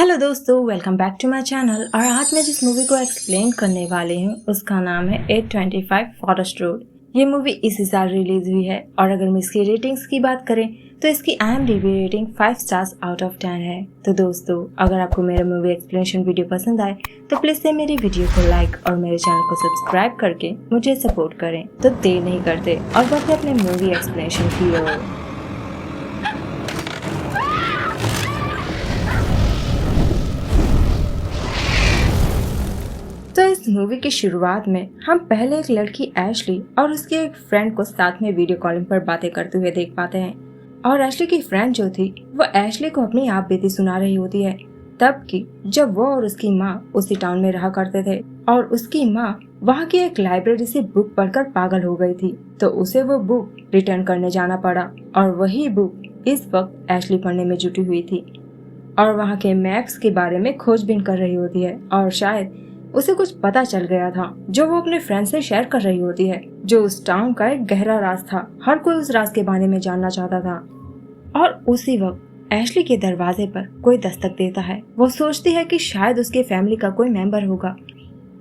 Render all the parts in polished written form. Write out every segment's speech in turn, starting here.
Hello दोस्तों, welcome back to my channel. और आज मैं जिस मूवी को एक्सप्लेन करने वाली हूँ उसका नाम है 825 फॉरेस्ट रोड। ये मूवी इसी साल रिलीज हुई है और अगर मैं इसकी रेटिंग्स की बात करें तो इसकी IMDb rating 5 stars out of 10 है। तो दोस्तों, अगर आपको मेरा मूवी एक्सप्लेनेशन वीडियो पसंद आए तो प्लीज से मेरी वीडियो को लाइक और मेरे चैनल को सब्सक्राइब करके मुझे सपोर्ट करें। तो देर नहीं करते और बढ़ते अपने मूवी एक्सप्लेनेशन की ओर। तो इस मूवी की शुरुआत में हम पहले एक लड़की एशली और उसके एक फ्रेंड को साथ में वीडियो कॉलिंग पर बातें करते हुए देख पाते हैं। और एशली की फ्रेंड जो थी वो एशली को अपनी आप बीती सुना रही होती है, तब की जब वो और उसकी माँ उसी टाउन में रहा करते थे और उसकी माँ वहाँ की एक लाइब्रेरी से बुक पढ़कर पागल हो गई थी, तो उसे वो बुक रिटर्न करने जाना पड़ा और वही बुक इस वक्त एशली पढ़ने में जुटी हुई थी और वहाँ के मैप्स के बारे में खोजबीन कर रही होती है। और शायद उसे कुछ पता चल गया था जो वो अपने फ्रेंड से शेयर कर रही होती है, जो उस टाउन का एक गहरा राज था। हर कोई उस राज के बारे में जानना चाहता था। और उसी वक्त एशली के दरवाजे पर कोई दस्तक देता है। वो सोचती है कि शायद उसके फैमिली का कोई मेंबर होगा,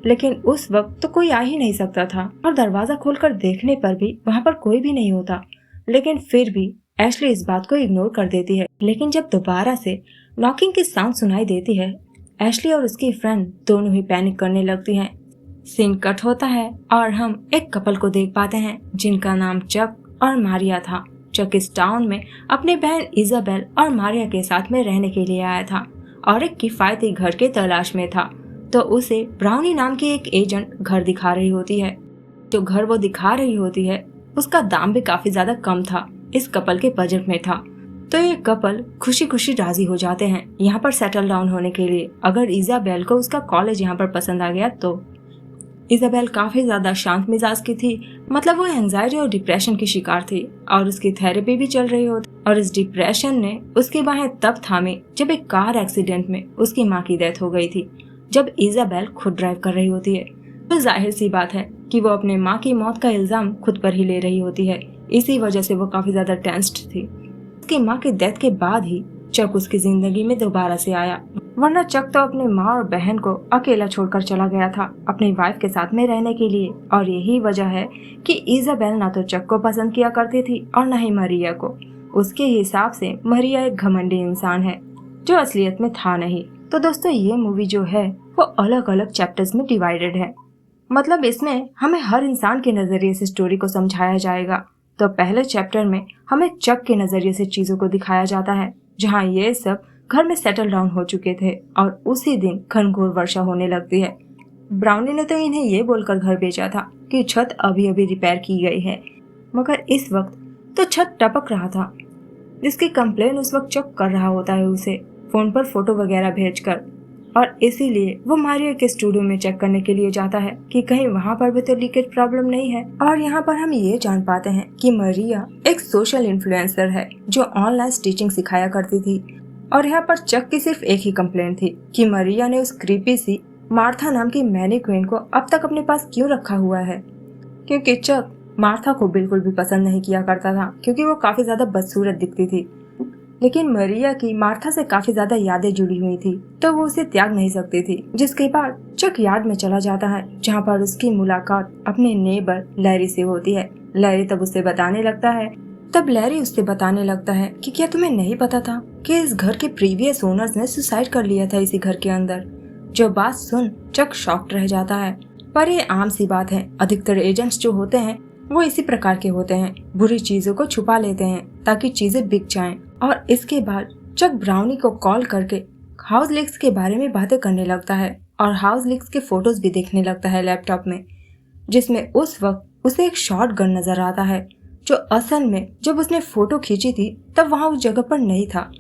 लेकिन उस वक्त तो कोई आ ही नहीं सकता था और दरवाजा खोलकर देखने पर भी वहाँ पर कोई भी नहीं होता। लेकिन फिर भी एशली इस बात को इग्नोर कर देती है। लेकिन जब दोबारा से नॉकिंग की साउंड सुनाई देती है, एशली और उसकी फ्रेंड दोनों ही पैनिक करने लगती हैं। सीन कट होता है और हम एक कपल को देख पाते हैं जिनका नाम चक और मारिया था। चक इस टाउन में अपनी बहन इजाबेल और मारिया के साथ में रहने के लिए आया था और एक किफायती घर की तलाश में था। तो उसे ब्राउनी नाम की एक एजेंट घर दिखा रही होती है। जो घर वो दिखा रही होती है उसका दाम भी काफी ज्यादा कम था, इस कपल के बजट में था। तो ये कपल खुशी खुशी राजी हो जाते हैं यहाँ पर सेटल डाउन होने के लिए। अगर इजाबेल को उसका कॉलेज यहाँ पर पसंद आ गया तो। इजाबेल काफी ज्यादा शांत मिजाज की थी, मतलब वो एंजाइटी और डिप्रेशन की शिकार थी और उसकी थेरेपी भी चल रही होती। और इस डिप्रेशन ने उसकी बाहें तब थामी जब एक कार एक्सीडेंट में उसकी माँ की डेथ हो गई थी, जब इजाबेल खुद ड्राइव कर रही होती है। तो जाहिर सी बात है कि वो अपने माँ की मौत का इल्जाम खुद पर ही ले रही होती है। इसी वजह से वो काफी ज्यादा टेंस्ड थी। उसकी माँ की डेथ के बाद ही चक उसकी जिंदगी में दोबारा से आया, वरना चक तो अपनी माँ और बहन को अकेला छोड़कर चला गया था अपनी वाइफ के साथ में रहने के लिए। और यही वजह है कि इजाबेल ना तो चक को पसंद किया करती थी और न ही मरिया को। उसके हिसाब से मरिया एक घमंडी इंसान है जो असलियत में था नहीं। तो दोस्तों, ये मूवी जो है वो अलग अलग चैप्टर्स में डिवाइडेड है, मतलब इसमें हमें हर इंसान के नजरिए से स्टोरी को समझाया जाएगा। तो पहले चैप्टर में हमें चक के नजरिए से चीजों को दिखाया जाता है, जहाँ ये सब घर में सेटल डाउन हो चुके थे और उसी दिन घनघोर वर्षा होने लगती है। ब्राउनी ने तो इन्हें ये बोलकर घर भेजा था कि छत अभी अभी रिपेयर की गई है, मगर इस वक्त तो छत टपक रहा था, जिसकी कंप्लेन उस वक्त चक कर रहा होता है उसे फोन पर फोटो वगैरह भेजकर। और इसीलिए वो मारिया के स्टूडियो में चेक करने के लिए जाता है कि कहीं वहाँ पर भी तो लीकेज प्रॉब्लम नहीं है। और यहाँ पर हम ये जान पाते हैं कि मरिया एक सोशल इन्फ्लुएंसर है जो ऑनलाइन स्टिचिंग सिखाया करती थी। और यहाँ पर चक की सिर्फ एक ही कंप्लेंट थी कि मरिया ने उस क्रीपी सी मार्था नाम की मैनीक्वीन को अब तक अपने पास क्यों रखा हुआ है, क्योंकि चक मार्था को बिल्कुल भी पसंद नहीं किया करता था क्योंकि वो काफी ज्यादा बदसूरत दिखती थी। लेकिन मरिया की मार्था से काफी ज्यादा यादें जुड़ी हुई थी, तो वो उसे त्याग नहीं सकती थी। जिसके बाद चक यार्ड में चला जाता है जहाँ पर उसकी मुलाकात अपने नेबर लैरी से होती है। लैरी तब उससे बताने लगता है कि क्या तुम्हें नहीं पता था कि इस घर के प्रीवियस ओनर्स ने सुसाइड कर लिया था इसी घर के अंदर। जो बात सुन चक शॉक्ड रह जाता है, पर ये आम सी बात है। अधिकतर एजेंट्स जो होते हैं वो इसी प्रकार के होते हैं, बुरी चीजों को छुपा लेते हैं ताकि चीजें बिक जाएं। और इसके बाद चक ब्राउनी को कॉल करके हाउस लीक्स के बारे में बातें करने लगता है और हाउस लीक्स के फोटोज भी देखने लगता है लैपटॉप में, जिसमें उस वक्त उसे एक शॉट गन नजर आता है जो असल में जब उसने फोटो खींची थी तब वहाँ उस जगह पर नहीं था।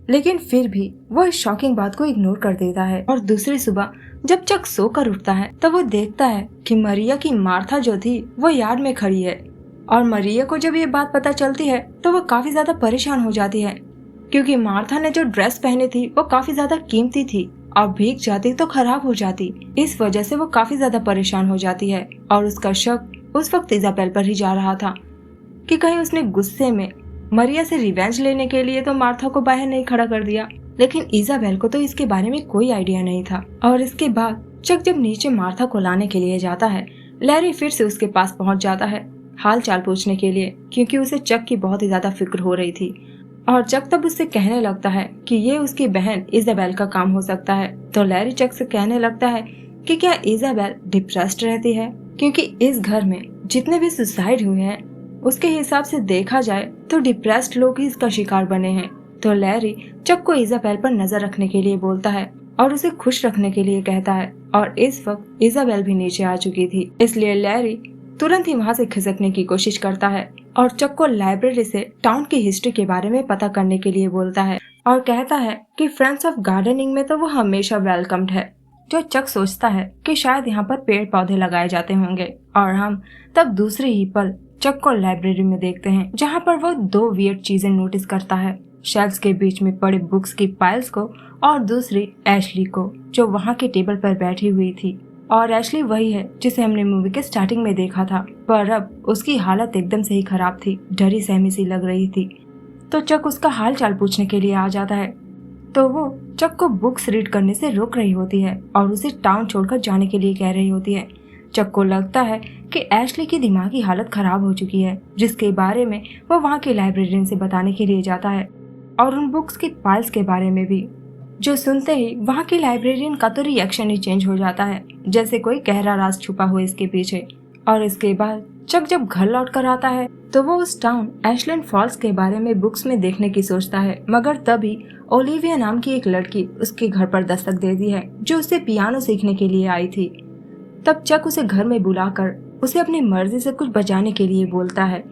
लेकिन फिर भी वो इस शॉकिंग बात को इग्नोर कर देता है। और दूसरी सुबह जब चक सोकर उठता है तब वो देखता है कि मरिया की मार्था जो थी वो यार्ड में खड़ी है। और मरिया को जब ये बात पता चलती है तो वो काफी ज्यादा परेशान हो जाती है, क्योंकि मार्था ने जो ड्रेस पहनी थी वो काफी ज्यादा कीमती थी और भीग जाती तो खराब हो जाती। इस वजह से वो काफी ज्यादा परेशान हो जाती है और उसका शक उस वक्त इजाबेल पर ही जा रहा था कि कहीं उसने गुस्से में मरिया से रिवेंज लेने के लिए तो मार्था को बाहर नहीं खड़ा कर दिया। लेकिन इजाबेल को तो इसके बारे में कोई आइडिया नहीं था। और इसके बाद चक जब नीचे मार्था को लाने के लिए जाता है, लैरी फिर से उसके पास पहुंच जाता है हाल चाल पूछने के लिए, क्योंकि उसे चक की बहुत ही ज्यादा फिक्र हो रही थी। और चक तब उससे कहने लगता है कि ये उसकी बहन इजाबेल का काम हो सकता है। तो लैरी चक से कहने लगता है कि क्या इजाबेल डिप्रेस्ड रहती है, क्योंकि इस घर में जितने भी सुसाइड हुए हैं उसके हिसाब से देखा जाए तो डिप्रेस्ड लोग ही इसका शिकार बने हैं। तो लैरी चक को इजाबेल पर नजर रखने के लिए बोलता है और उसे खुश रखने के लिए कहता है। और इस वक्त इजाबेल भी नीचे आ चुकी थी, इसलिए लैरी तुरंत ही वहाँ से खिसकने की कोशिश करता है और चक को लाइब्रेरी से टाउन की हिस्ट्री के बारे में पता करने के लिए बोलता है और कहता है कि फ्रेंड्स ऑफ गार्डनिंग में तो वो हमेशा वेलकम्ड है। जो चक सोचता है कि शायद यहाँ पर पेड़ पौधे लगाए जाते होंगे। और हम तब दूसरे ही पल चक को लाइब्रेरी में देखते हैं, जहाँ पर वो दो वियर्ड चीजें नोटिस करता है, शेल्फ्स के बीच में पड़े बुक्स की पाइल्स को और दूसरी एशली को, जो वहाँ के टेबल पर बैठी हुई थी। और एशली वही है जिसे हमने मूवी के स्टार्टिंग में देखा था, पर अब उसकी हालत एकदम से ही खराब थी, डरी सहमी सी लग रही थी। तो चक उसका हाल चाल पूछने के लिए आ जाता है, तो वो चक को बुक्स रीड करने से रोक रही होती है और उसे टाउन छोड़कर जाने के लिए कह रही होती है। चक को लगता है कि एशली की दिमागी हालत खराब हो चुकी है, जिसके बारे में वो वहाँ के लाइब्रेरियन से बताने के लिए जाता है और उन बुक्स की फाइल्स के बारे में भी, जो सुनते ही वहाँ के लाइब्रेरियन का तो रिएक्शन ही चेंज हो जाता है, जैसे कोई गहरा राज छुपा हो इसके पीछे। और इसके बाद चक जब घर लौट कर आता है तो वो उस टाउन एशलैंड फॉल्स के बारे में बुक्स में देखने की सोचता है, मगर तभी ओलिविया नाम की एक लड़की उसके घर पर दस्तक देती है, जो उसे पियानो सीखने के लिए आई थी। तब चक उसे घर में बुलाकर उसे अपनी मर्जी से कुछ बजाने के लिए बोलता है,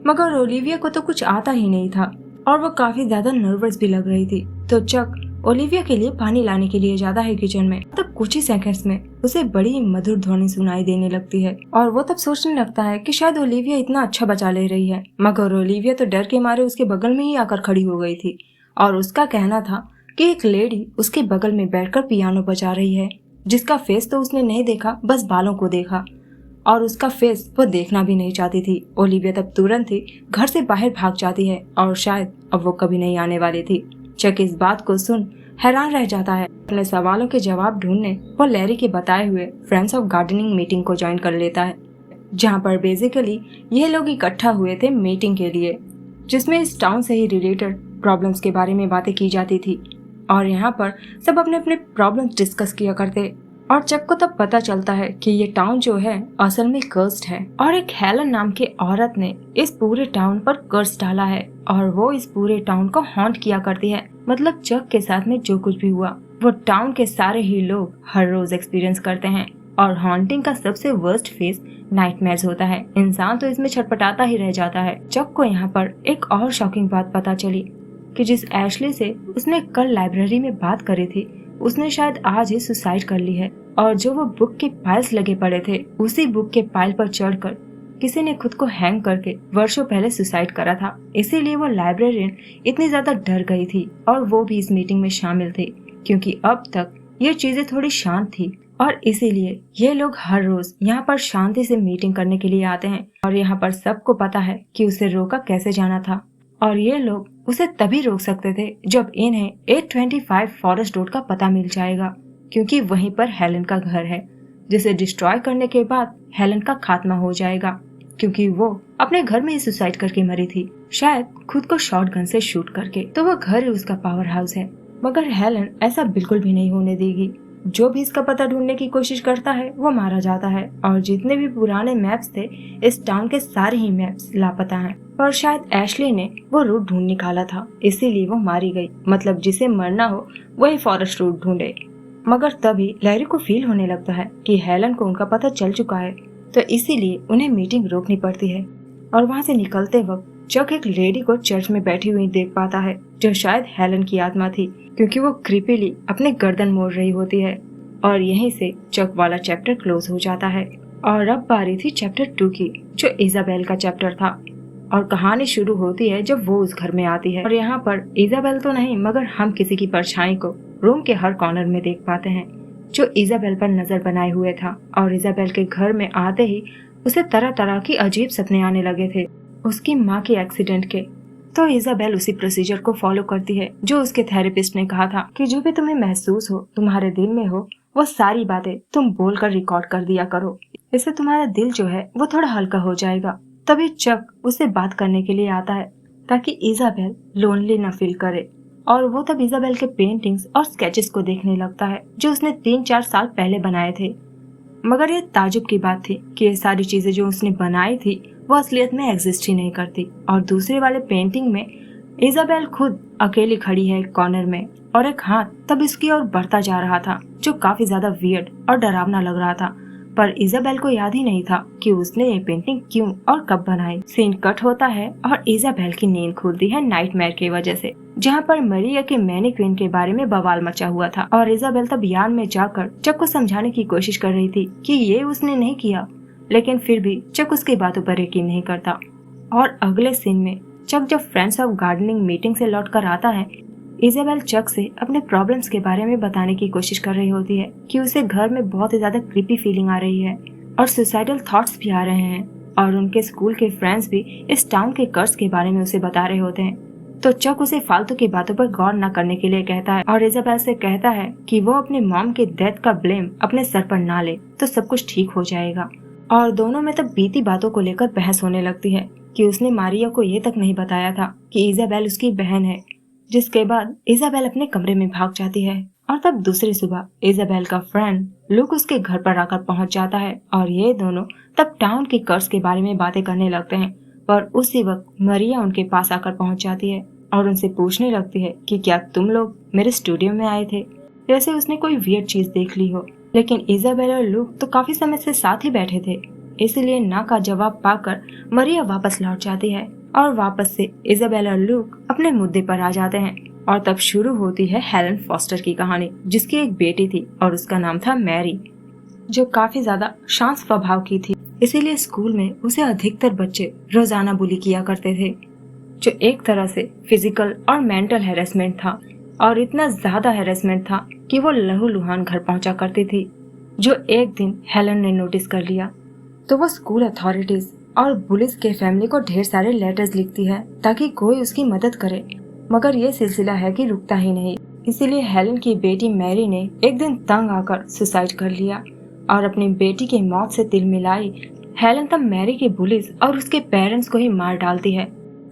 मगर ओलिविया को तो कुछ आता ही नहीं था और वो काफी ज्यादा नर्वस भी लग रही थी। तो चक ओलिविया के लिए पानी लाने के लिए जाता है किचन में। तब कुछ ही सेकंड्स में उसे बड़ी मधुर ध्वनि सुनाई देने लगती है और वो तब सोचने लगता है कि शायद ओलिविया इतना अच्छा बचा ले रही है, मगर ओलिविया तो डर के मारे उसके बगल में ही आकर खड़ी हो गई थी और उसका कहना था कि एक लेडी उसके बगल में बैठकर पियानो बजा रही है, जिसका फेस तो उसने नहीं देखा, बस बालों को देखा और उसका फेस वो देखना भी नहीं चाहती थी। ओलिविया तब तुरंत ही घर से बाहर भाग जाती है और शायद अब वो कभी नहीं आने वाली थी। चक इस बात को सुन हैरान रह जाता है। अपने सवालों के जवाब ढूंढने वो लैरी के बताए हुए फ्रेंड्स ऑफ गार्डनिंग मीटिंग को ज्वाइन कर लेता है, जहाँ पर बेसिकली ये लोग इकट्ठा हुए थे मीटिंग के लिए, जिसमें इस टाउन से ही रिलेटेड प्रॉब्लम्स के बारे में बातें की जाती थी। और यहाँ पर सब अपने अपने प्रॉब्लम्स डिस्कस किया करते और चक को तब पता चलता है कि ये टाउन जो है असल में कर्स्ड है और एक हेलन नाम की औरत ने इस पूरे टाउन पर कर्स डाला है और वो इस पूरे टाउन को हॉन्ट किया करती है। मतलब चक के साथ में जो कुछ भी हुआ वो टाउन के सारे ही लोग हर रोज एक्सपीरियंस करते हैं और हॉन्टिंग का सबसे वर्स्ट फेज नाइटमेयर्स होता है। इंसान तो इसमें छटपटाता ही रह जाता है। चक को यहाँ पर एक और शॉकिंग बात पता चली कि जिस एशली से उसने कल लाइब्रेरी में बात करी थी, उसने शायद आज ही सुसाइड कर ली है और जो वो बुक के पाइल्स लगे पड़े थे, उसी बुक के पाइल पर चढ़कर किसी ने खुद को हैंग करके वर्षों पहले सुसाइड करा था। इसीलिए वो लाइब्रेरियन इतनी ज्यादा डर गई थी और वो भी इस मीटिंग में शामिल थे, क्योंकि अब तक ये चीजें थोड़ी शांत थी और इसीलिए ये लोग हर रोज यहाँ पर शांति से मीटिंग करने के लिए आते हैं। और यहाँ पर सबको पता है कि उसे रोका कैसे जाना था और ये लोग उसे तभी रोक सकते थे जब इन्हें 825 फॉरेस्ट रोड का पता मिल जाएगा, क्योंकि वहीं पर हेलन का घर है, जिसे डिस्ट्रॉय करने के बाद हेलन का खात्मा हो जाएगा, क्योंकि वो अपने घर में ही सुसाइड करके मरी थी, शायद खुद को शॉटगन से शूट करके। तो वो घर ही उसका पावर हाउस है, मगर हेलन ऐसा बिल्कुल भी नहीं होने देगी। जो भी इसका पता ढूंढने की कोशिश करता है वो मारा जाता है और जितने भी पुराने मैप्स थे इस टाउन के सारे ही मैप्स लापता हैं। और शायद एशली ने वो रूट ढूंढ निकाला था, इसीलिए वो मारी गई। मतलब जिसे मरना हो वही फॉरेस्ट रूट ढूंढे। मगर तभी लैरी को फील होने लगता है कि हेलन को उनका पता चल चुका है, तो इसीलिए उन्हें मीटिंग रोकनी पड़ती है। और वहाँ से निकलते वक्त चक एक लेडी को चर्च में बैठी हुई देख पाता है, जो शायद हेलन की आत्मा थी, क्योंकि वो क्रीपीली अपने गर्दन मोड़ रही होती है। और यहीं से चक वाला चैप्टर क्लोज हो जाता है और अब बारी थी चैप्टर 2 की, जो इजाबेल का चैप्टर था। और कहानी शुरू होती है जब वो उस घर में आती है और यहाँ पर इजाबेल तो नहीं मगर हम किसी की परछाई को रूम के हर कॉर्नर में देख पाते हैं, जो इजाबेल पर नजर बनाए हुए था। और इजाबेल के घर में आते ही उसे तरह तरह की अजीब सपने आने लगे थे, उसकी माँ के एक्सीडेंट के, तो इजाबेल उसी प्रोसीजर को फॉलो करती है जो उसके थेरेपिस्ट ने कहा था कि जो भी तुम्हें महसूस हो, तुम्हारे दिल में हो, वो सारी बातें तुम बोलकर रिकॉर्ड कर दिया करो। इससे तुम्हारा दिल जो है वो थोड़ा हल्का हो जाएगा। तभी चक उससे बात करने के लिए आता है ताकि इजाबेल लोनली न फील करे, और वो तब इजाबेल के पेंटिंग्स और स्केचेस को देखने लगता है जो उसने 3-4 साल पहले बनाए थे। मगर ये ताजुब की बात थी कि ये सारी चीजें जो उसने बनाई थी वो असलियत में एग्जिस्ट ही नहीं करती, और दूसरे वाले पेंटिंग में इजाबेल खुद अकेली खड़ी है एक कॉर्नर में, और एक हाथ तब इसकी ओर बढ़ता जा रहा था जो काफी ज्यादा वियर्ड और डरावना लग रहा था। पर इजाबेल को याद ही नहीं था कि उसने ये पेंटिंग क्यों और कब बनाई। सीन कट होता है और इजाबेल की नींद खुलती है नाइटमेयर की वजह से, जहाँ पर मरिया के मैनीक्विन के बारे में बवाल मचा हुआ था, और इजाबेल तब यान में जाकर चक को समझाने की कोशिश कर रही थी कि ये उसने नहीं किया, लेकिन फिर भी चक उसकी बातों पर यकीन नहीं करता। और अगले सीन में चक जब फ्रेंड्स ऑफ गार्डनिंग मीटिंग से लौट कर आता है, इजाबेल चक से अपने प्रॉब्लम्स के बारे में बताने की कोशिश कर रही होती है कि उसे घर में बहुत ही ज्यादा क्रीपी फीलिंग आ रही है और सुसाइडल थॉट्स भी आ रहे हैं, और उनके स्कूल के फ्रेंड्स भी इस टाउन के कर्ज के बारे में उसे बता रहे होते हैं। तो चक उसे फालतू की बातों पर गौर न करने के लिए कहता है, और इजाबेल से कहता है कि वो अपने मॉम के डेथ का ब्लेम अपने सर पर ना ले तो सब कुछ ठीक हो जाएगा। और दोनों में तब बीती बातों को लेकर बहस होने लगती है कि उसने मारिया को ये तक नहीं बताया था कि इजाबेल उसकी बहन है, जिसके बाद इजाबेल अपने कमरे में भाग जाती है। और तब दूसरी सुबह इजाबेल का फ्रेंड लुक उसके घर पर आकर पहुंच जाता है, और ये दोनों तब टाउन के कर्ज के बारे में बातें करने लगते हैं। पर उसी वक्त मरिया उनके पास आकर पहुंच जाती है और उनसे पूछने लगती है कि क्या तुम लोग मेरे स्टूडियो में आए थे, जैसे उसने कोई वियर्ड चीज देख ली हो। लेकिन इजाबेल और लुक तो काफी समय से साथ ही बैठे थे, इसलिए ना का जवाब पाकर मरिया वापस लौट जाती है, और वापस से इजाबेल और लुक अपने मुद्दे पर आ जाते हैं। और तब शुरू होती है हेलन फॉस्टर की कहानी, जिसकी एक बेटी थी और उसका नाम था मैरी, जो काफी ज्यादा शांत स्वभाव की थी। इसीलिए स्कूल में उसे अधिकतर बच्चे रोजाना बुली किया करते थे, जो एक तरह से फिजिकल और मेंटल हैरेसमेंट था, और इतना ज्यादा हैरेसमेंट था कि वो लहूलुहान घर पहुंचा करती थी, जो एक दिन हेलन ने नोटिस कर लिया। तो वो स्कूल अथॉरिटीज और पुलिस के फैमिली को ढेर सारे लेटर्स लिखती है ताकि कोई उसकी मदद करे, मगर ये सिलसिला है कि रुकता ही नहीं। इसीलिए हेलन की बेटी मैरी ने एक दिन तंग आकर सुसाइड कर लिया, और अपनी बेटी की मौत से तिल मिलाई हेलन तब मैरी की पुलिस और उसके पेरेंट्स को ही मार डालती है,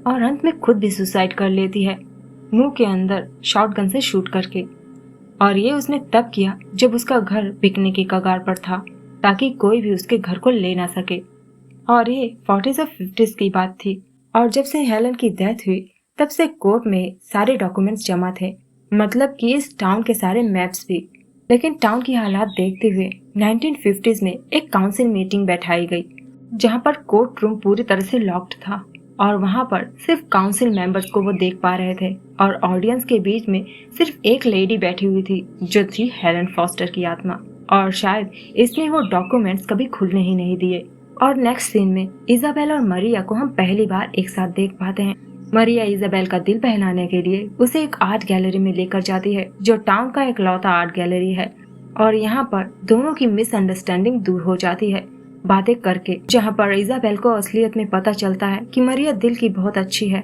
और अंत में खुद भी सुसाइड कर लेती है, मुंह के अंदर शॉटगन से शूट करके। और ये उसने तब किया जब उसका घर बिकने की कगार पर था, ताकि कोई भी उसके घर को ले ना सके। और ये 40s और 50s की बात थी, और जब से हेलन की डेथ हुई तब से कोर्ट में सारे डॉक्यूमेंट्स जमा थे, मतलब कि इस टाउन के सारे मैप्स भी। लेकिन टाउन की हालात देखते हुए 1950s में एक काउंसिल मीटिंग बैठाई गई, जहां पर कोर्ट रूम पूरी तरह से लॉक्ड था, और वहां पर सिर्फ काउंसिल मेंबर्स को वो देख पा रहे थे, और ऑडियंस के बीच में सिर्फ एक लेडी बैठी हुई थी जो थी हेलन फॉस्टर की आत्मा, और शायद इसलिए वो डॉक्यूमेंट्स कभी खुलने ही नहीं दिए। और नेक्स्ट सीन में इजाबेल और मरिया को हम पहली बार एक साथ देख पाते हैं। मरिया इजाबेल का दिल बहलाने के लिए उसे एक आर्ट गैलरी में लेकर जाती है, जो टाउन का इकलौता आर्ट गैलरी है, और यहाँ पर दोनों की मिसअंडरस्टैंडिंग दूर हो जाती है बातें करके, जहाँ पर इजाबेल को असलियत में पता चलता है कि मरिया दिल की बहुत अच्छी है।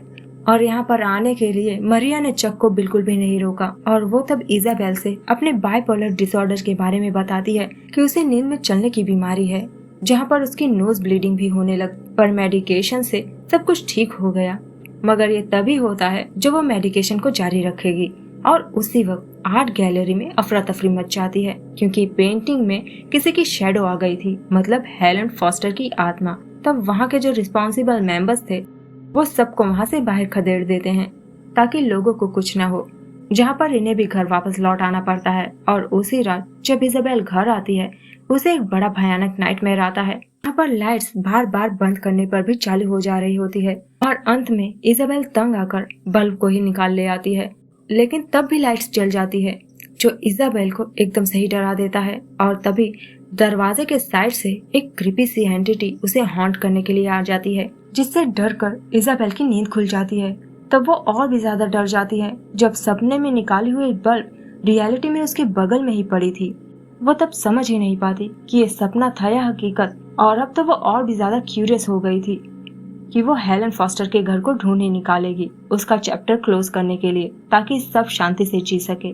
और यहाँ पर आने के लिए मरिया ने चक को बिल्कुल भी नहीं रोका, और वो तब इजाबेल से अपने बाइपोलर डिसऑर्डर के बारे में बताती है कि उसे नींद में चलने की बीमारी है, जहाँ पर उसकी नोज ब्लीडिंग भी होने लग, पर मेडिकेशन से सब कुछ ठीक हो गया। मगर ये तभी होता है जब वो मेडिकेशन को जारी रखेगी, और उसी वक्त आर्ट गैलरी में अफरा तफरी मच जाती है, क्योंकि पेंटिंग में किसी की शेडो आ गई थी, मतलब हेलन फॉस्टर की आत्मा। तब वहाँ के जो रिस्पॉन्सिबल मेंबर्स थे वो सबको वहाँ से बाहर खदेड़ देते हैं ताकि लोगों को कुछ न हो, जहाँ पर इन्हें भी घर वापस लौट आना पड़ता है। और उसी रात जब इजाबेल घर आती है उसे एक बड़ा भयानक नाइटमेयर आता है, यहाँ पर लाइट्स बार बार बंद करने पर भी चालू हो जा रही होती है, और अंत में इजाबेल तंग आकर बल्ब को ही निकाल ले आती है, लेकिन तब भी लाइट्स जल जाती है, जो इजाबेल को एकदम से ही डरा देता है। और तभी दरवाजे के साइड से एक क्रीपी सी एंटिटी उसे हॉन्ट करने के लिए आ जाती है, जिससे डर कर इजाबेल की नींद खुल जाती है। तब वो और भी ज्यादा डर जाती है जब सपने में निकाली हुई बल्ब रियलिटी में उसके बगल में ही पड़ी थी। वो तब समझ ही नहीं पाती कि ये सपना था या हकीकत, और अब तो वो और भी ज्यादा क्यूरियस हो गई थी। कि वो हेलन फॉस्टर के घर को ढूंढ ही निकालेगी उसका चैप्टर क्लोज करने के लिए, ताकि सब शांति से जी सके।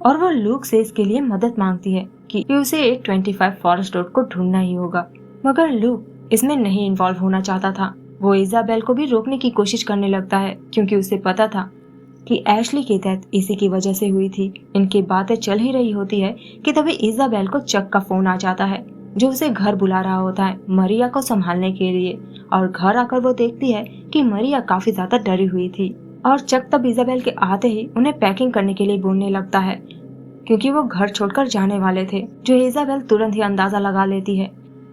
और वो लूक से इसके लिए मदद मांगती है कि उसे 825 फॉरेस्ट रोड को ढूंढना ही होगा। मगर लूक इसमें नहीं इन्वॉल्व होना चाहता था। वो इजाबेल को भी रोकने की कोशिश करने लगता है, क्योंकि उसे पता था कि एशली की डेथ इसी की वजह से हुई थी। इनकी बातें चल ही रही होती है कि तभी इजाबेल को चक का फोन आ जाता है, जो उसे घर बुला रहा होता है मरिया को संभालने के लिए। और घर आकर वो देखती है कि मरिया काफी ज्यादा डरी हुई थी। और चक तब इजाबेल के आते ही उन्हें पैकिंग करने के लिए बोलने लगता है, क्योंकि वो घर छोड़कर जाने वाले थे। जो इजाबेल तुरंत ही अंदाजा लगा लेती है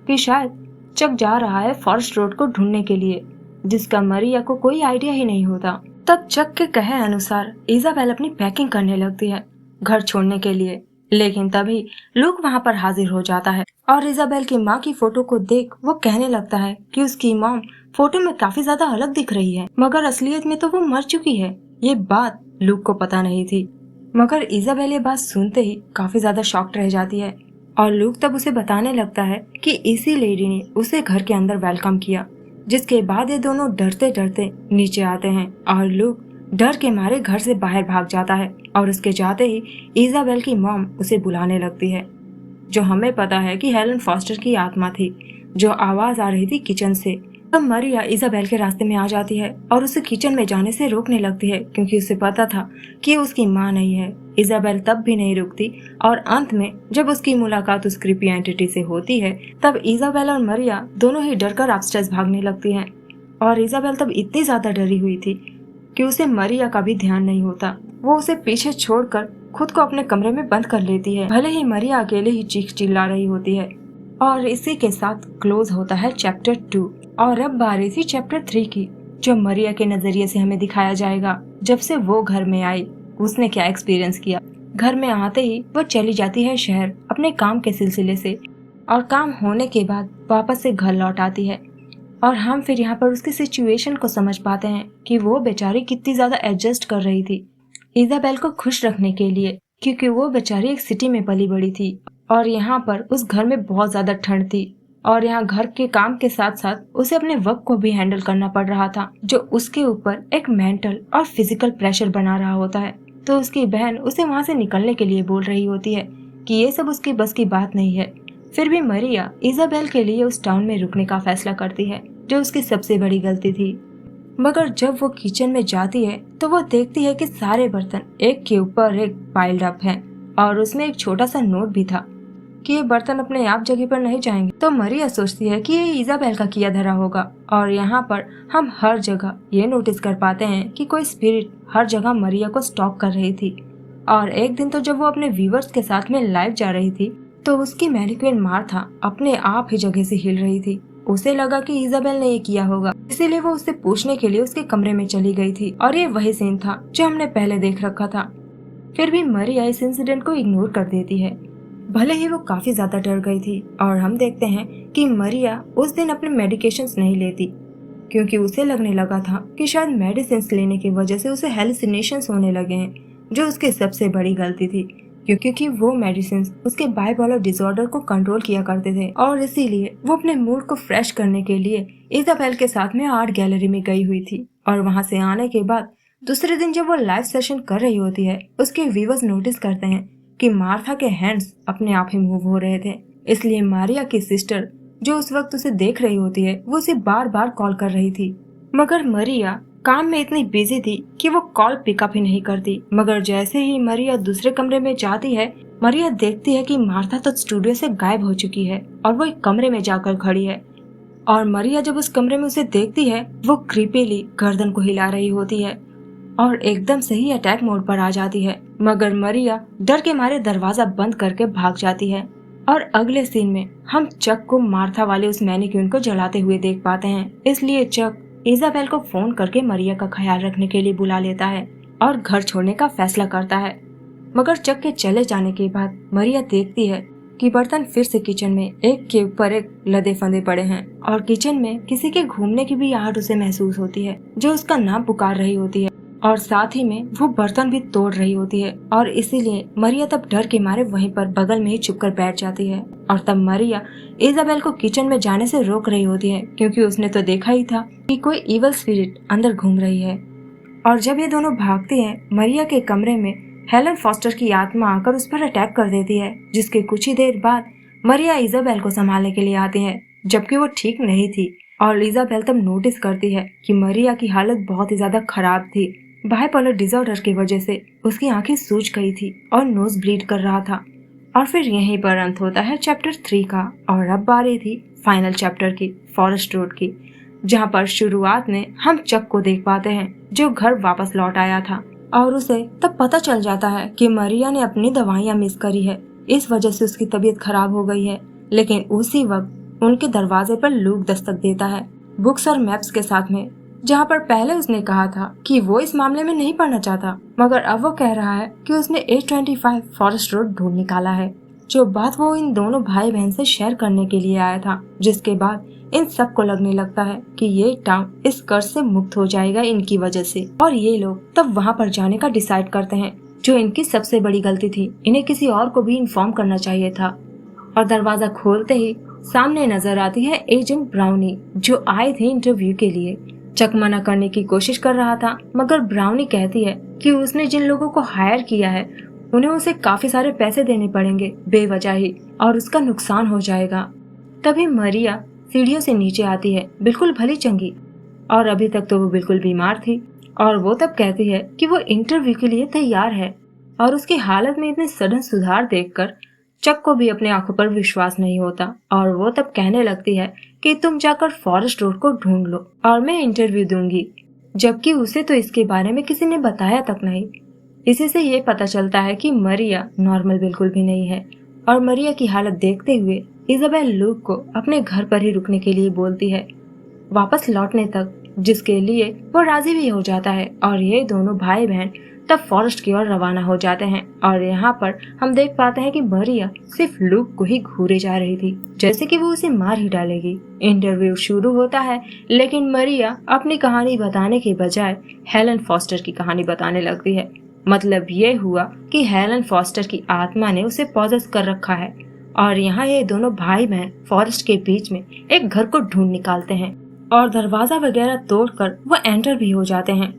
कि शायद चक जा रहा है फॉरेस्ट रोड को ढूंढने के लिए, जिसका मरिया को कोई आइडिया ही नहीं होता। तब चक के कहे अनुसार इजाबेल अपनी पैकिंग करने लगती है घर छोड़ने के लिए। लेकिन तभी लूक वहाँ पर हाजिर हो जाता है और इजाबेल की माँ की फोटो को देख वो कहने लगता है कि उसकी मॉम फोटो में काफी ज्यादा अलग दिख रही है, मगर असलियत में तो वो मर चुकी है। ये बात लूक को पता नहीं थी। मगर इजाबेल ये बात सुनते ही काफी ज्यादा शॉक्ड रह जाती है और लूक तब उसे बताने लगता है कि इसी लेडी ने उसे घर के अंदर वेलकम किया। जिसके बाद ये दोनों डरते डरते नीचे आते हैं और लूक डर के मारे घर से बाहर भाग जाता है। और उसके जाते ही इजाबेल की मॉम उसे बुलाने लगती है, जो हमें पता है कि हेलन फॉस्टर की आत्मा थी, जो आवाज आ रही थी किचन से। तब मरिया इजाबेल के रास्ते में आ जाती है और उसे किचन में जाने से रोकने लगती है, क्योंकि उसे पता था कि उसकी माँ नहीं है। इजाबेल तब भी नहीं रुकती और अंत में जब उसकी मुलाकात उस क्रीपी एंटिटी से होती है, तब इजाबेल और मरिया दोनों ही डरकर अपस्टेयर्स भागने लगती हैं। और इजाबेल तब इतनी ज्यादा डरी हुई थी कि उसे मरिया का भी ध्यान नहीं होता। वो उसे पीछे छोड़कर खुद को अपने कमरे में बंद कर लेती है, भले ही मरिया अकेले ही चीख चिल्ला रही होती है। और इसी के साथ क्लोज होता है चैप्टर 2। और अब बारी थी चैप्टर 3 की, जो मरिया के नजरिए से हमें दिखाया जाएगा जब से वो घर में आई, उसने क्या एक्सपीरियंस किया। घर में आते ही वो चली जाती है शहर अपने काम के सिलसिले से, और काम होने के बाद वापस से घर लौट आती है। और हम फिर यहाँ पर उसकी सिचुएशन को समझ पाते हैं कि वो बेचारी कितनी ज्यादा एडजस्ट कर रही थी इजाबेल को खुश रखने के लिए, क्योंकि वो बेचारी एक सिटी में पली बड़ी थी और यहाँ पर उस घर में बहुत ज्यादा ठंड थी। और यहाँ घर के काम के साथ साथ उसे अपने वर्क को भी हैंडल करना पड़ रहा था, जो उसके ऊपर एक मेंटल और फिजिकल प्रेशर बना रहा होता है। तो उसकी बहन उसे वहाँ से निकलने के लिए बोल रही होती है कि ये सब उसकी बस की बात नहीं है। फिर भी मरिया इजाबेल के लिए उस टाउन में रुकने का फैसला करती है, जो उसकी सबसे बड़ी गलती थी। मगर जब वो किचन में जाती है तो वो देखती है कि सारे बर्तन एक के ऊपर एक पाइल्ड अप हैं, और उसमें एक छोटा सा नोट भी था कि ये बर्तन अपने आप जगह पर नहीं जाएंगे। तो मरिया सोचती है कि ये इजाबेल का किया धरा होगा। और यहाँ पर हम हर जगह ये नोटिस कर पाते हैं कि कोई स्पिरिट हर जगह मरिया को स्टॉक कर रही थी। और एक दिन तो जब वो अपने व्यूवर्स के साथ में लाइव जा रही थी, तो उसकी मैनिक्विन मार्था अपने आप ही जगह से हिल रही थी। उसे लगा कि इजाबेल ने ये किया होगा, इसीलिए वो उससे पूछने के लिए उसके कमरे में चली गई थी। और ये वही सीन था जो हमने पहले देख रखा था। फिर भी मरिया इस इंसिडेंट को इग्नोर कर देती है, भले ही वो काफी ज्यादा डर गई थी। और हम देखते हैं कि मरिया उस दिन अपने मेडिकेशंस नहीं लेती, क्योंकि उसे लगने लगा था कि शायद मेडिसिन लेने की वजह से उसे हेलुसिनेशंस होने लगे हैं, जो उसकी सबसे बड़ी गलती थी, क्योंकि वो मेडिसिन उसके बाइपोलर डिसऑर्डर को कंट्रोल किया करते थे। और इसीलिए वो अपने मूड को फ्रेश करने के लिए इजाबेल के साथ में आर्ट गैलरी में गई हुई थी। और वहां से आने के बाद दूसरे दिन जब वो लाइव सेशन कर रही होती है, उसके व्यूअर्स नोटिस करते हैं कि मार्था के हैंड्स अपने आप ही मूव हो रहे थे। इसलिए मारिया की सिस्टर, जो उस वक्त उसे देख रही होती है, वो उसे बार बार कॉल कर रही थी। मगर मरिया काम में इतनी बिजी थी कि वो कॉल पिकअप ही नहीं करती। मगर जैसे ही मरिया दूसरे कमरे में जाती है, मरिया देखती है कि मार्था तो स्टूडियो से गायब हो चुकी है और वो एक कमरे में जाकर खड़ी है। और मरिया जब उस कमरे में उसे देखती है, वो क्रीपीली गर्दन को हिला रही होती है और एकदम से ही अटैक मोड पर आ जाती है। मगर मरिया डर के मारे दरवाजा बंद करके भाग जाती है। और अगले सीन में हम चक को मार्था वाले उस मैनिक्विन को जलाते हुए देख पाते हैं। इसलिए चक इजाबेल को फोन करके मरिया का ख्याल रखने के लिए बुला लेता है और घर छोड़ने का फैसला करता है। मगर चक के चले जाने के बाद मरिया देखती है कि बर्तन फिर से किचन में एक के ऊपर एक लदे फंदे पड़े हैं और किचन में किसी के घूमने की भी आहट उसे महसूस होती है, जो उसका नाम पुकार रही होती है। और साथ ही में वो बर्तन भी तोड़ रही होती है और इसीलिए मरिया तब डर के मारे वहीं पर बगल में ही छुपकर बैठ जाती है। और तब मरिया इजाबेल को किचन में जाने से रोक रही होती है क्योंकि उसने तो देखा ही था कि कोई इवल स्पिरिट अंदर घूम रही है। और जब ये दोनों भागते हैं, मरिया के कमरे में हेलन फॉस्टर की आत्मा आकर उस पर अटैक कर देती है, जिसके कुछ ही देर बाद मरिया इजाबेल को संभालने के लिए आती है, जबकि वो ठीक नहीं थी। और इजाबेल तब नोटिस करती है कि मरिया की हालत बहुत ही ज्यादा खराब थी। बाइपोलर डिसऑर्डर की वजह से उसकी आंखें सूज गई थी और नोज ब्लीड कर रहा था। और फिर यहीं पर अंत होता है चैप्टर 3 का। और अब बारी थी फाइनल चैप्टर की, फॉरेस्ट रोड की, जहाँ पर शुरुआत में हम चक को देख पाते हैं जो घर वापस लौट आया था। और उसे तब पता चल जाता है कि मरिया ने अपनी दवाइयाँ मिस करी है, इस वजह से उसकी तबीयत खराब हो गई है। लेकिन उसी वक्त उनके दरवाजे पर लूक दस्तक देता है, बुक्स और मैप्स के साथ में, जहाँ पर पहले उसने कहा था कि वो इस मामले में नहीं पढ़ना चाहता, मगर अब वो कह रहा है कि उसने 825 फॉरेस्ट रोड ढूंढ निकाला है, जो बात वो इन दोनों भाई बहन से शेयर करने के लिए आया था। जिसके बाद इन सबको लगने लगता है कि ये टाउन इस कर्ज से मुक्त हो जाएगा इनकी वजह से। और ये लोग तब वहाँ पर जाने का डिसाइड करते हैं, जो इनकी सबसे बड़ी गलती थी। इन्हें किसी और को भी इन्फॉर्म करना चाहिए था। और दरवाजा खोलते ही सामने नजर आती है एजेंट ब्राउनी, जो आए थे इंटरव्यू के लिए। चक मना करने की कोशिश कर रहा था, मगर ब्राउनी कहती है कि उसने जिन लोगों को हायर किया है उन्हें उसे काफी सारे पैसे देने पड़ेंगे बेवजह ही, और उसका नुकसान हो जाएगा। तभी मरिया सीढ़ियों से नीचे आती है, बिल्कुल भली चंगी, और अभी तक तो वो बिल्कुल बीमार थी। और वो तब कहती है कि वो इंटरव्यू के लिए तैयार है। और उसकी हालत में इतने सडन सुधार देखकर चक को भी अपने आंखों पर विश्वास नहीं होता। और वो तब कहने लगती है कि तुम जाकर फॉरेस्ट रोड को ढूंढ लो और मैं इंटरव्यू दूंगी, जबकि उसे तो इसके बारे में किसी ने बताया तक नहीं। इसी से ये पता चलता है कि मरिया नॉर्मल बिल्कुल भी नहीं है। और मरिया की हालत देखते हुए इजाबेल लूक को अपने घर पर ही रुकने के लिए बोलती है, वापस लौटने तक, जिसके लिए वो राजी भी हो जाता है। और ये दोनों भाई बहन तब फॉरेस्ट की ओर रवाना हो जाते हैं। और यहाँ पर हम देख पाते हैं कि मरिया सिर्फ लूक को ही घूरे जा रही थी, जैसे कि वो उसे मार ही डालेगी। इंटरव्यू शुरू होता है, लेकिन मरिया अपनी कहानी बताने के बजाय हेलन फॉस्टर की कहानी बताने लगती है। मतलब ये हुआ कि हेलन फॉस्टर की आत्मा ने उसे पॉजेस कर रखा है। और यहाँ ये दोनों भाई बहन फॉरेस्ट के बीच में एक घर को ढूंढ निकालते हैं और दरवाजा वगैरह तोड़कर वो एंटर भी हो जाते हैं।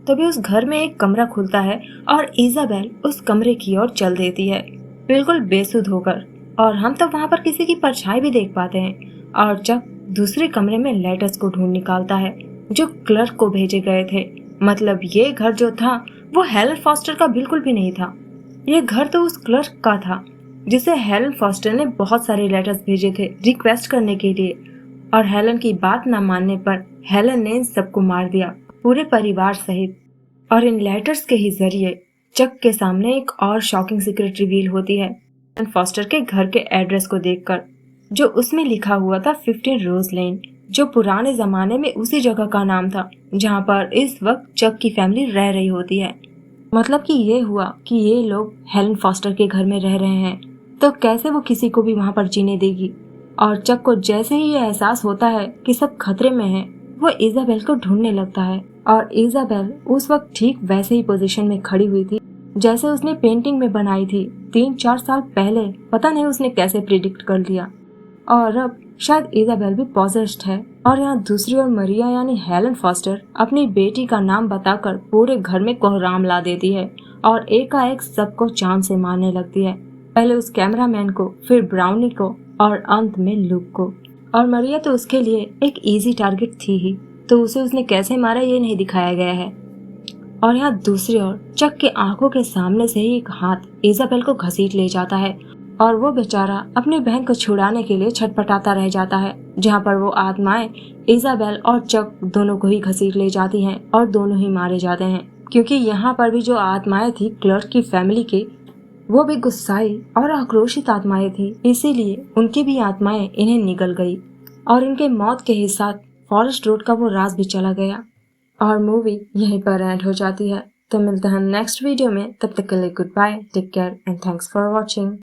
तभी उस घर में एक कमरा खुलता है और इजाबेल उस कमरे की ओर चल देती है, बिल्कुल बेसुध होकर। और हम तब वहाँ पर किसी की परछाई भी देख पाते हैं। और जब दूसरे कमरे में लेटर्स को ढूंढ निकालता है जो क्लर्क को भेजे गए थे। मतलब ये घर जो था वो हेलन फॉस्टर का बिल्कुल भी नहीं था। ये घर तो उस क्लर्क का था जिसे हेलन फॉस्टर ने बहुत सारे लेटर्स भेजे थे रिक्वेस्ट करने के लिए। और हेलन की बात न मानने पर हेलन ने इन सबको मार दिया, पूरे परिवार सहित। और इन लेटर्स के ही जरिए चक के सामने एक और शॉकिंग सीक्रेट रिवील होती है, हेलन फॉस्टर के घर के एड्रेस को देखकर, जो उसमें लिखा हुआ था 15 रोज लेन, जो पुराने जमाने में उसी जगह का नाम था जहाँ पर इस वक्त चक की फैमिली रह रही होती है। मतलब कि ये हुआ कि ये लोग हेलन फॉस्टर के घर में रह रहे हैं, तो कैसे वो किसी को भी वहाँ पर जीने देगी। और चक को जैसे ही ये एहसास होता है कि सब खतरे में है, वो इजाबेल को ढूंढने लगता है। और इजाबेल उस वक्त ठीक वैसे ही पोजीशन में खड़ी हुई थी जैसे उसने पेंटिंग में बनाई थी 3-4 साल पहले। पता नहीं उसने कैसे प्रिडिक्ट कर लिया। और अब शायद इजाबेल भी पॉजेस्ड है। और यहाँ दूसरी ओर मरिया यानी हेलन फॉस्टर अपनी बेटी का नाम बताकर पूरे घर में कोहराम ला देती है और एकाएक सबको जान से मारने लगती है। पहले उस कैमरामैन को, फिर ब्राउनी को और अंत में लूक को। और मरिया तो उसके लिए एक इजी टारगेट थी ही, तो उसे उसने कैसे मारा ये नहीं दिखाया गया है। और यहाँ दूसरी ओर चक के आंखों के सामने से ही एक हाथ इजाबेल को घसीट ले जाता है और वो बेचारा अपनी बहन को छुड़ाने के लिए छटपटाता रह जाता है, जहाँ पर वो आत्माएं इजाबेल और चक दोनों को ही घसीट ले जाती हैं और दोनों ही मारे जाते हैं। क्योंकि यहाँ पर भी जो आत्माएं थी क्लर्क की फैमिली के, वो भी गुस्साई और आक्रोशित आत्माएं थी, इसीलिए उनकी भी आत्माएं इन्हें निगल गई। और इनके मौत के ही साथ फॉरेस्ट रोड का वो राज भी चला गया। और मूवी यहीं पर एंड हो जाती है। तो मिलते हैं नेक्स्ट वीडियो में, तब तक के लिए goodbye, take care and thanks for watching.